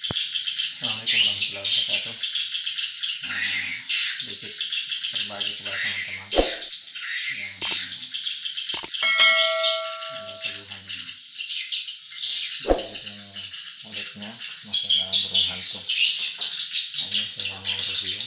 Assalamualaikum warahmatullahi wabarakatuh. Berikut berbagi kepada teman-teman yang ada keluhan mulutnya masalah burung hantu. Ini saya mau review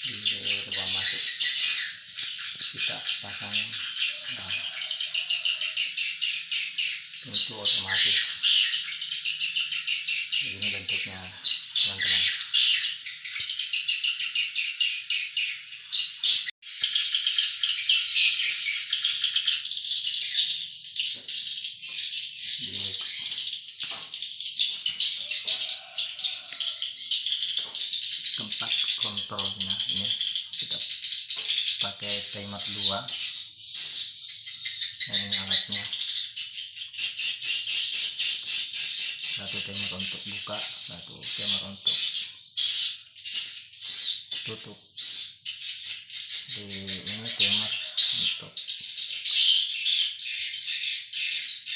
di lubang masuk kita pasang pintu otomatis. Ini bentuknya teman-teman. Ini tempat kontrolnya, ini kita pakai timer 2. Ini alatnya, satu timer untuk buka, satu timer untuk tutup. Ini timer untuk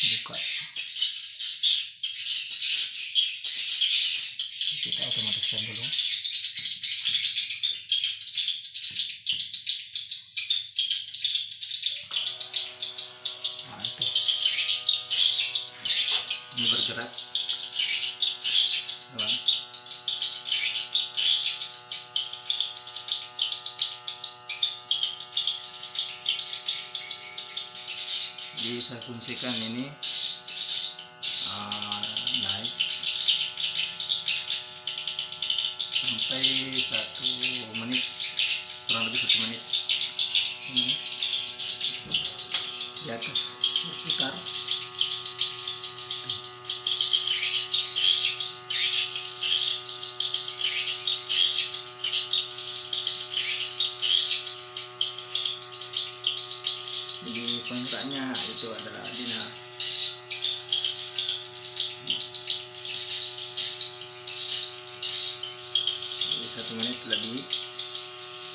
buka. Kita otomatiskan dulu. Nah, itu ini bergerak, teman. Jadi saya fungsikan ini naik sampai 1 menit, kurang lebih 1 menit. Ini di atas berputar. Di penggeraknya itu adalah dinar. Jadi 1 menit lebih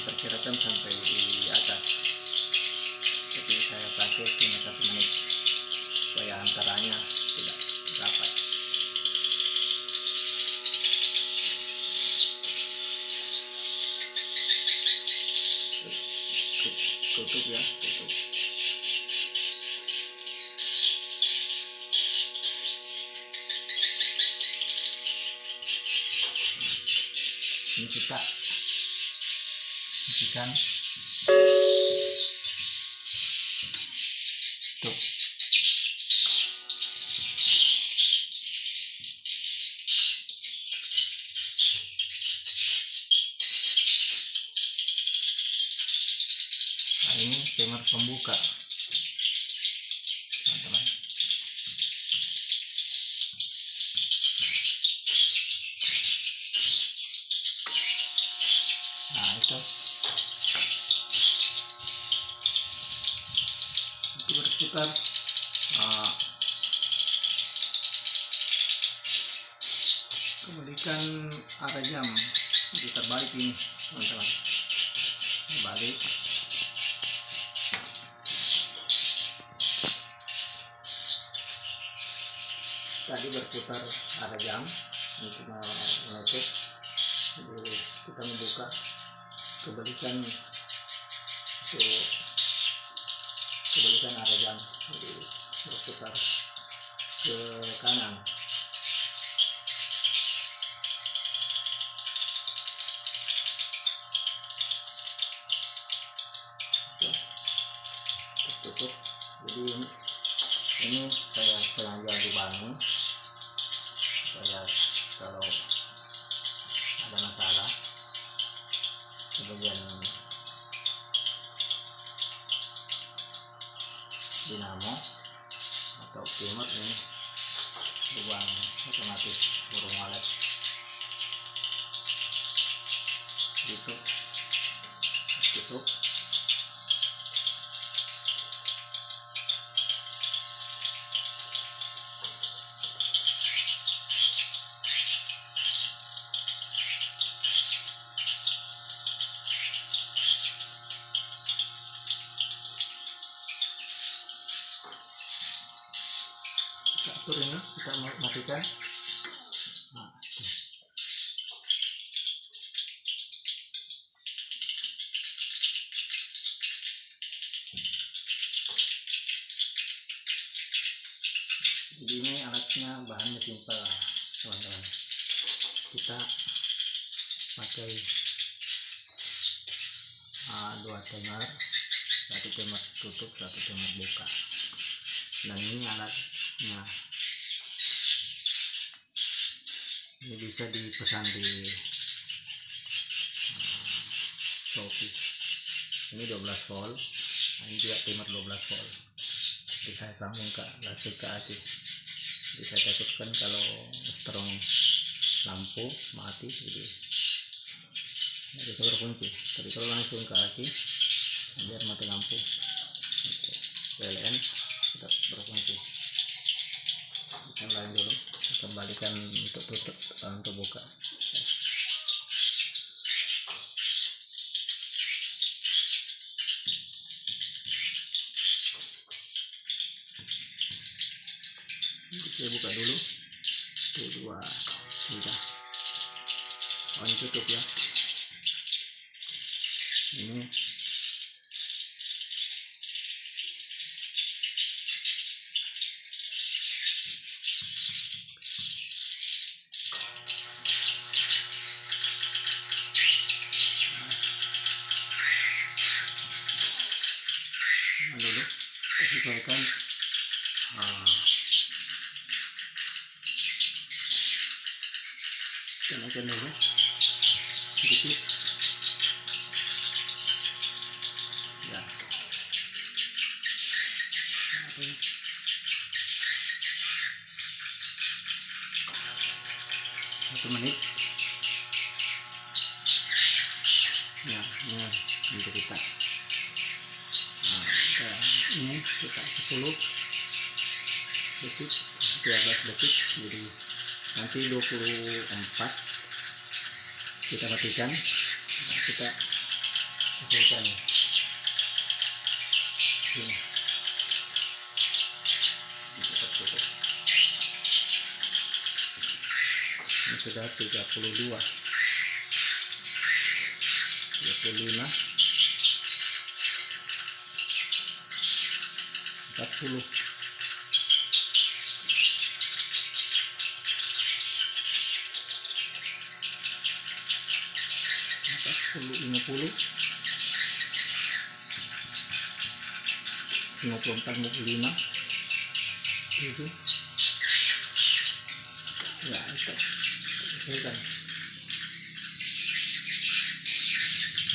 diperkirakan sampai di atas, jadi saya pakai cuma 1 menit supaya antaranya tidak rapat. Tutup ya, tutup. Ini kita fungsikan tuh. Nah, ini timer pembuka, teman-teman. Nah, itu berputar. Kembalikan arah jam, putar balik ini, teman-teman. Balik. Tadi berputar arah jam, ini cuma menutup. Jadi kita membuka, kebalikan arah jam, jadi berputar ke kanan. Tertutup. Jadi ini saya sengaja dibangun supaya kalau ada masalah sebagian dinamo atau timer, ini lubang otomatis burung walet gitu. Tutup. kita atur ini, kita matikan. Nah, jadi ini alatnya bahannya simpel teman-teman. Kita pakai 2 timer, 1 timer tutup, 1 timer buka. Dan ini alatnya, ini bisa dipesan di Shopee. Ini 12 volt, ini juga timer 12 volt. Jadi saya sambung ke listrik ke AC. Jadi saya takutkan kalau strong lampu mati, jadi bisa berfungsi. Tapi kalau langsung ke AC biar mati lampu, PLN tetap berfungsi. Kita ulangi dulu, kembalikan untuk tutup, untuk buka. Saya buka dulu. 1, 2, 3. Oh, ini tutup ya. Ini dulu sesuaikan tenaga dulu sedikit ya. 1 menit ya. Ini untuk kita ini kita 10 detik, 13 detik, jadi nanti 24 kita matikan. Nah, kita sesuaikan sini, kita tutup. Ini sudah 32, 25, 40, 50, 54, 55, 7 ya. Itu sesuaikan.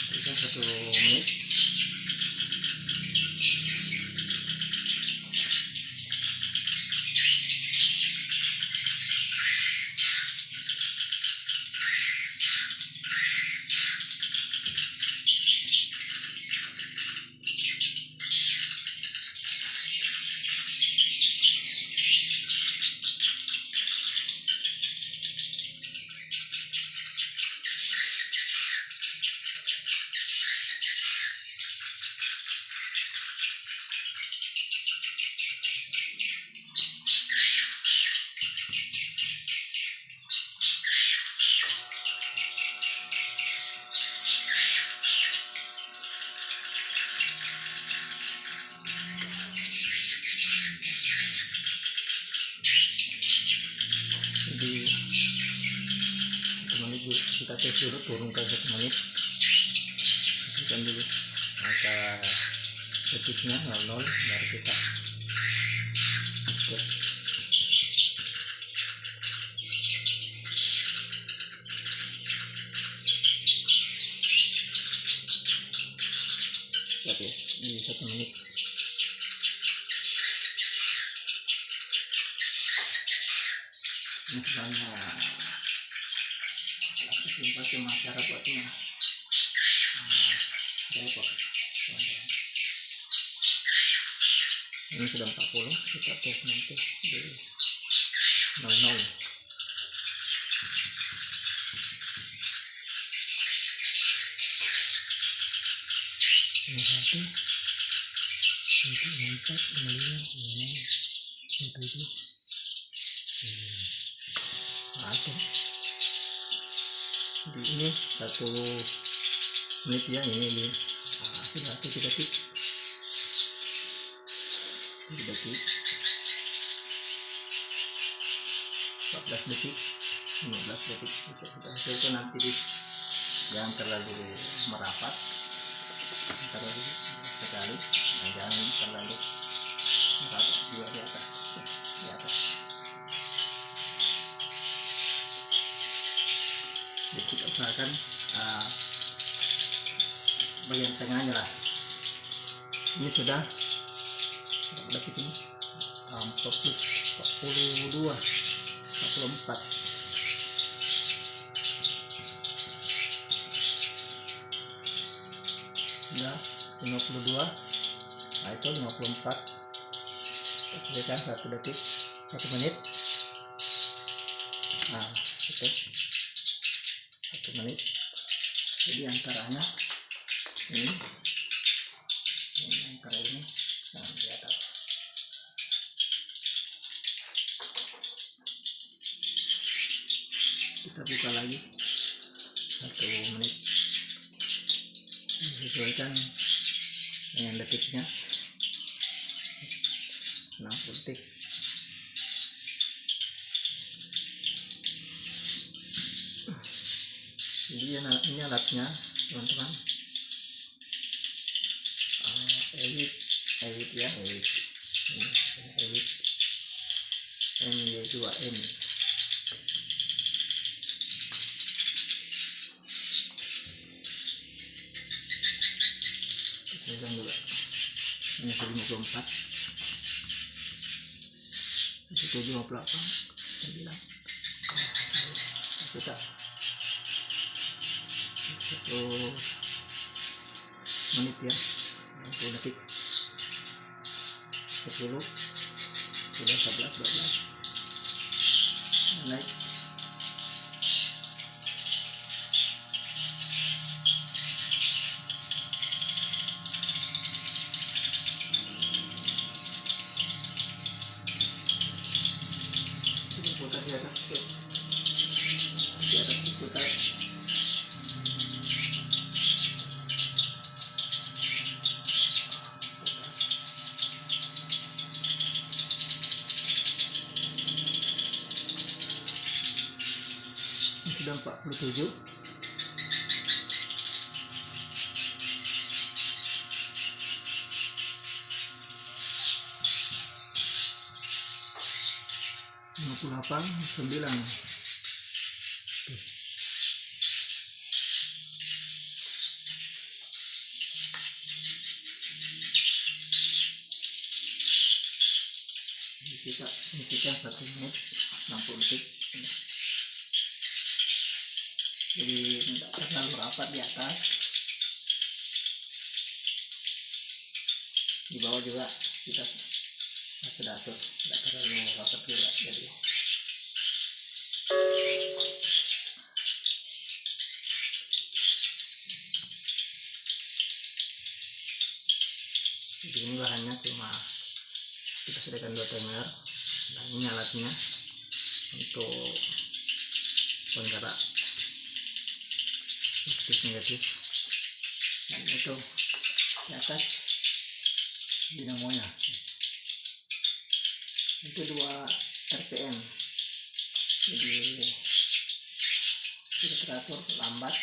Kita 1 menit. Jadi 1 menit kita tes dulu, turunkan 1 menit, tekan dulu angka detiknya 00, baru kita tes. Oke, di 1 menit. Ini sebenarnya sumpah ke masyarakatnya repot. Ini sudah 40, kita tes nanti di 00. Ini 1, 2, 3, 4, 5, 6, 7, Nah, oke. Di ini 1 menit ya, ini di 3 detik 14 detik 15 detik. Itu nanti jangan terlalu merapat, terlalu sekali, jangan terlalu merapat juga di atas. Jadi kita usahakan bagian tengahnya lah. Ini sudah berapa detik ini? 42 44. Sudah 52. Nah, itu 54. Selesai 1 detik 1 menit. Nah, itu 1 menit. Jadi antaranya ini antara ini dan di atas. Kita buka lagi 1 menit, sesuaikan dengan detiknya. 60 detik. Jadi ini alatnya teman-teman, Elite ya, Elite MY2M. Sesuaikan juga. Ini 54, 58, 9. Kita 1 menit ya, 60 detik 10, sudah 11, 12. Naik. Putar di atas, putar. Sudah 47. Delapan 9. Kita hentikan 1 menit 60 detik. Jadi tidak terlalu rapat di atas, di bawah juga kita sudah atur, tidak terlalu rapat juga. Jadi ini bahannya cuma kita sediakan 2 timer, dan ini alatnya untuk penggerak positif negatif, dan itu di atas dinamonya itu 2 RPM. Jadi kita teratur lambat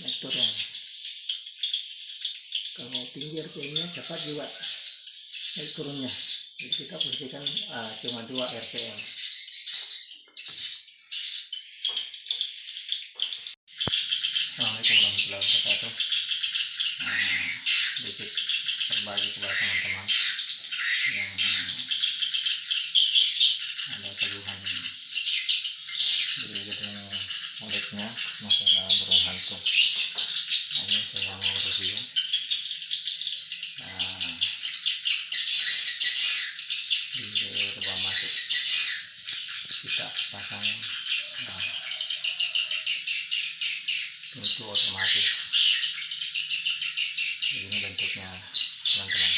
naik turun. Kalau tinggi RPM-nya cepat juga naik turunnya. Jadi kita posisikan cuma 2 RPM. Assalamualaikum warahmatullahi wabarakatuh. Sedikit berbagi kepada teman-teman yang ada keluhan di gedung muridnya masalah burung hantu. Ini saya mau review. Di lubang masuk kita pasang pintu otomatis. Begini bentuknya teman-teman.